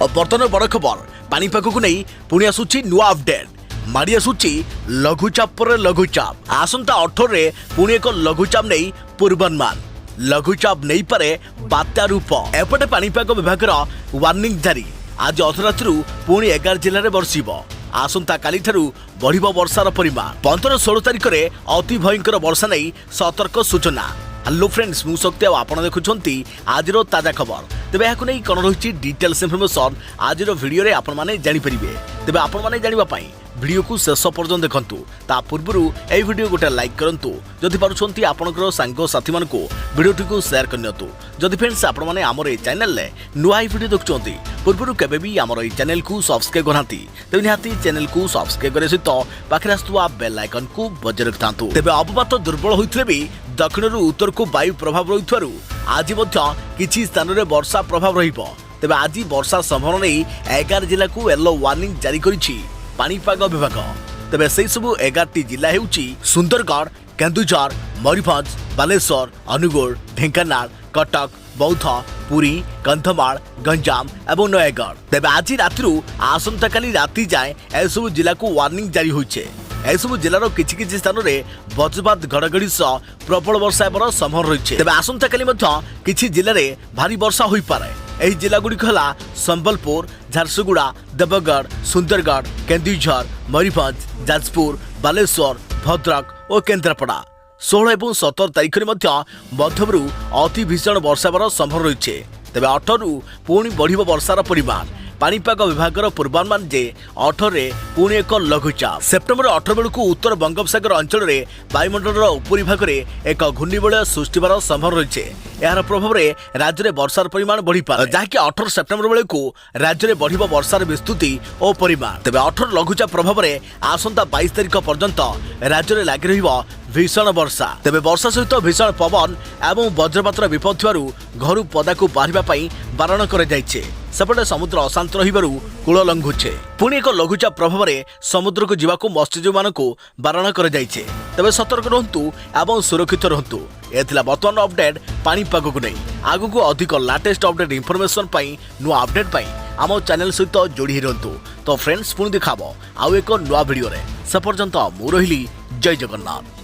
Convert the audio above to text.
और बर्तमान बड़ खबर पानीपाग को नहीं पुणी आसूची नुआ अपडेट माड़ी आसूची लघुचाप पर लघुचाप आसंता 18 रे पुणी एक लघुचाप नहीं पूर्वानुमान लघुचाप नहीं पारे बात्या रूप एपटे पानीपाग विभाग वार्निंग जारी आज अधरात्रु पुणी 11 जिले में बरसिब आसंता काली ठारू बढ़िबो वर्षार परिमाण 15-16 तारिख में अति भयंकर वर्षा नहीं सतर्क सूचना। हेलो फ्रेंड्स मु शक्ति आपण देखुंती आज ताजा खबर तेज यहाँ नहीं कौन रही डिटेल्स इनफर्मेशन आज वीडियो रे आपण माने जानि परिबे तेज आपण माने जानिबा पई वीडियो को शेष पर्यंत देखंतु ता पूर्वरु ए वीडियो गोटे लाइक करंतु जदि पारुछंती आपनकर सांग साथी मान को वीडियो को शेयर करनियतु जदि फ्रेंड्स आपण माने हमर ए चैनल ले नुआ वीडियो देखुंती पूर्वरु केबे भी हमर ए चैनल को सब्सक्राइब करहांती तेज निहाती चैनल को सब्सक्राइब करे सहित पाखरे आस्तुवा बेल आइकन को बजाय रखतांतु तेबे अवपात दुर्बल होइथिले भी दक्षिणरू उत्तर को वायु प्रभाव रहिथारु आज मध्य किछि स्थान रे वर्षा प्रभाव रहिबो तेबे आज वर्षा संभावना नै 11 जिला को येलो वार्निंग जारी करिछि पानीपाग विभाग तेबे से सब 11 जिला हेउछि सुंदरगढ़ केन्दुझर मयूरभंज बालेश्वर अनुगुल ढेंकानाल कटक बौद्ध पुरी कंधमाल गंजाम एवं नयगढ़ तेबे आज रातिरु आसंता काली राति जाए ए सब जिला को वार्निंग जारी होइछे एसबू जिलार किछि स्थान रे वज्रपात घड़घड़ी सह प्रबल वर्षा हेबार संभावना रही है तेज आसंता काली किछि जिले में भारी वर्षा हो पारे एही जिला गुड़िक है संबलपुर झारसुगुड़ा देवगढ़ सुंदरगढ़ केन्दुझर मयूरभंज जाजपुर बालेश्वर भद्रक और केन्द्रापड़ा 16 और 17 तारिख में मध्यमरू अति भीषण वर्षा हेबार संभावना रही है तेज 18 रु पुणी बढ़िबो वर्षार परिमाण पानीपाग विभाग पूर्वानुमान जे 18 रे पुणी एक लघुचाप सेप्टेम्बर 18 बेलू उत्तर बंगोपसागर अंचल में वायुमंडल उपरी भाग में एक घूर्णिबलय सृष्टि होबार संभावना रही है यार प्रभाव में राज्य में वर्षार परिमाण बढ़ी पारे जहाँकि 18 सेप्टेम्बर बेलू राज्य में बढ़िबो वर्षार विस्तृति और परिमाण तेज 18 लघुचाप प्रभाव में आसंता 22 तारिख पर्यंत राज्य में लगी रहिबो भीषण वर्षा तेबे वर्षा सहित भीषण पवन एवं वज्रपातर विपद थिबारु घरु पदाकु बाहरिबा पई बारण कर जाइछे सेपटे समुद्र अशांत रहिबारु कूल लंघुछे पुणी एक लघुचाप प्रभाव में समुद्र को जीवाकू मत्स्यजीवी मानकु बारण कर जाइछे तेबे सतर्क रहंतु एवं सुरक्षित रहंतु एथिला वर्तमान अपडेट पानीपाग को नहीं आगु को अधिक लेटेस्ट अपडेट इनफॉरमेशन पई नुआ अपडेट पई आम चैनल सहित जोड़ी रहंतु तो फ्रेंड्स पुणी देखाबो आउ एक नुआ वीडियो रे से पर्यंत मु रहिली जय जगन्नाथ।